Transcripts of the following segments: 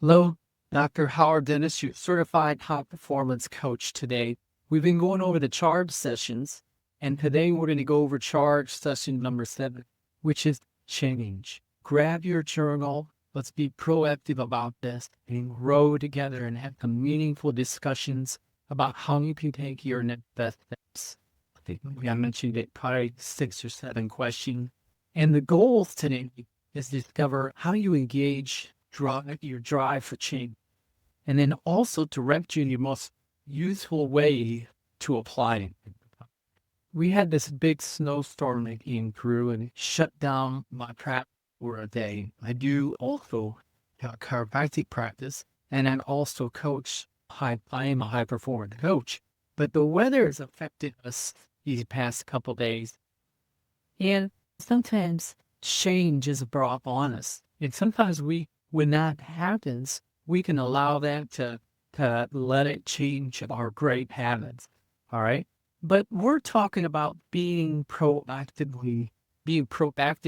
Hello, Dr. Howard Dennis, your certified high performance coach today. We've been going over the charge sessions, and today we're going to go over charge session number 7, which is change. Grab your journal. Let's be proactive about this and grow together and have some meaningful discussions about how you can take your next best steps. I think I mentioned it probably 6 or 7 questions. And the goals today is to discover how you engage your drive for change, and then also direct you in your most useful way to apply it. We had this big snowstorm that came through and it shut down my practice for a day. I do also have a chiropractic practice, and I also coach. I am a high performance coach, but the weather has affected us these past couple days. And sometimes change is brought on us. And sometimes when that happens, we can allow that to let it change our great habits. All right. But we're talking about being proactive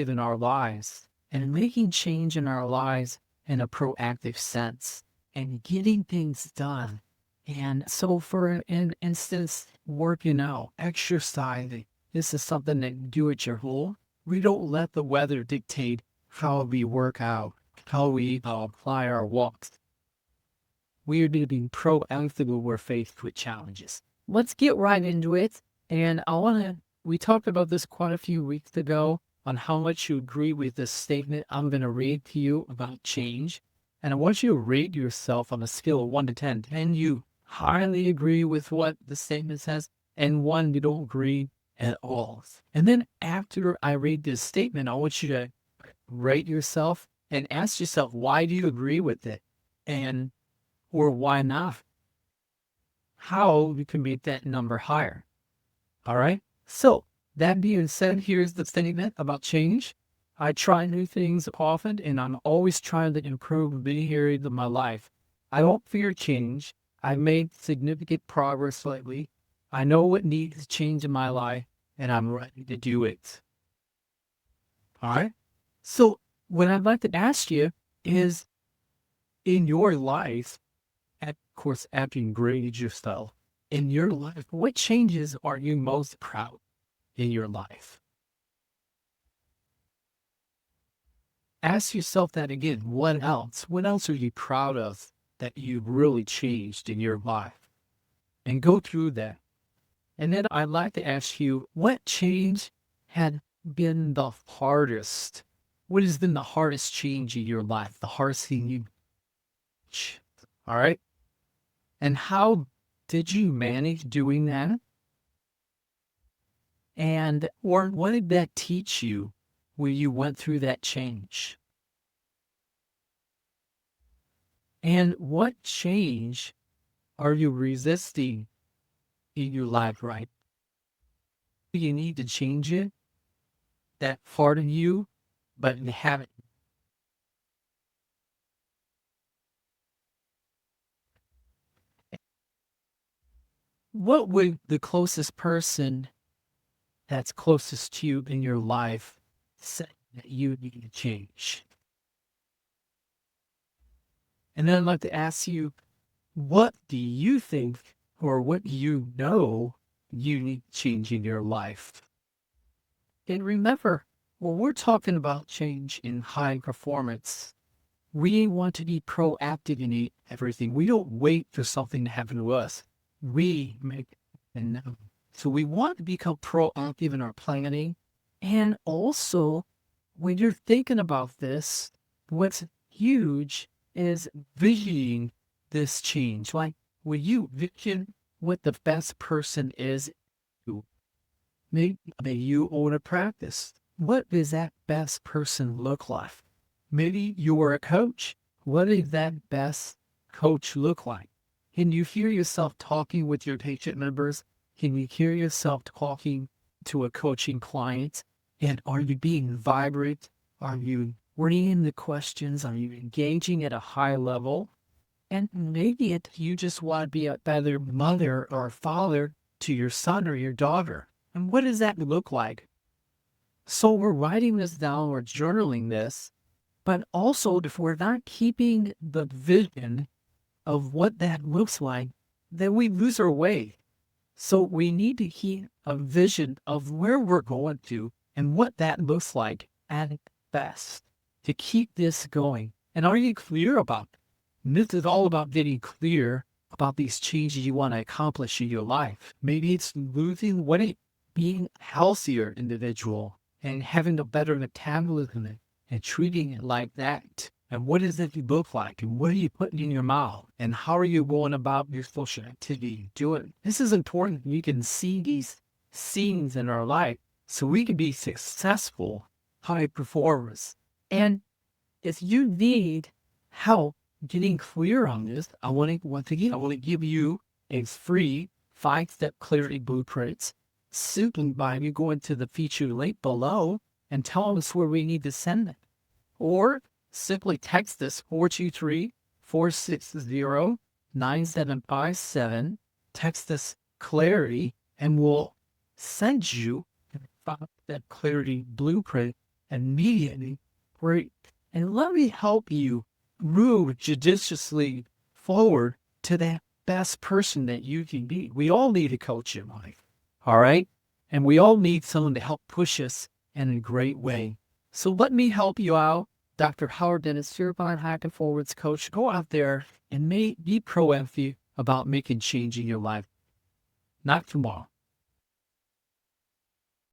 in our lives and making change in our lives in a proactive sense and getting things done. And so for instance, working out, exercising, this is something that you do at your home. We don't let the weather dictate how we work out, how we apply our walks. We are to be proactive when we're faced with challenges. Let's get right into it. And we talked about this quite a few weeks ago on how much you agree with this statement I'm going to read to you about change. And I want you to rate yourself on a scale of 1 to 10. 10, you highly agree with what the statement says, and 1, you don't agree at all. And then after I read this statement, I want you to rate yourself and ask yourself, why do you agree with it? Or why not? How you can make that number higher. All right. So that being said, here's the statement about change. I try new things often, and I'm always trying to improve many areas of my life. I don't fear change. I've made significant progress lately. I know what needs to change in my life, and I'm ready to do it. All right. So what I'd like to ask you is, in your life, of course, after you graded yourself, in your life, what changes are you most proud in your life? Ask yourself that again. What else? What else are you proud of that you've really changed in your life? And go through that. And then I'd like to ask you, what change had been the hardest? What has been the hardest change in your life? The hardest thing you... All right. And how did you manage doing that? And or what did that teach you when you went through that change? And what change are you resisting in your life right? Do you need to change it? That part of you, but you haven't. What would the closest person that's closest to you in your life say that you need to change? And then I'd like to ask you, what do you think or what do you know you need to change in your life? And remember, when we're talking about change in high performance, we want to be proactive in everything. We don't wait for something to happen to us. We make it happen. So we want to become proactive in our planning. And also, when you're thinking about this, what's huge is visioning this change. Like when you vision what the best person is, maybe you own a practice. What does that best person look like? Maybe you are a coach. What does that best coach look like? Can you hear yourself talking with your patient members? Can you hear yourself talking to a coaching client? And are you being vibrant? Are you bringing the questions? Are you engaging at a high level? And maybe you just want to be a better mother or father to your son or your daughter. And what does that look like? So we're writing this down, we're journaling this, But also, if we're not keeping the vision of what that looks like, then we lose our way. So we need to keep a vision of where we're going to and what that looks like at best to keep this going. And are you clear about it? And this is all about getting clear about these changes you want to accomplish in your life. Maybe it's losing weight, being a healthier individual, and having a better metabolism and treating it like that. And what does it look like? And what are you putting in your mouth? And how are you going about your social activity? Doing this is important. We can see these scenes in our life so we can be successful high performers. And if you need help getting clear on this, I want to give you a free 5-step clarity blueprints simply by you going to the featured link below and tell us where we need to send it. Or simply text us 423-460-9757. Text us clarity and we'll send you that clarity blueprint immediately. Great. And let me help you move judiciously forward to that best person that you can be. We all need a coach in life. All right. And we all need someone to help push us in a great way. So let me help you out. Dr. Howard Dennis, certified high performance coach. Go out there and be proactive about making change in your life. Not tomorrow.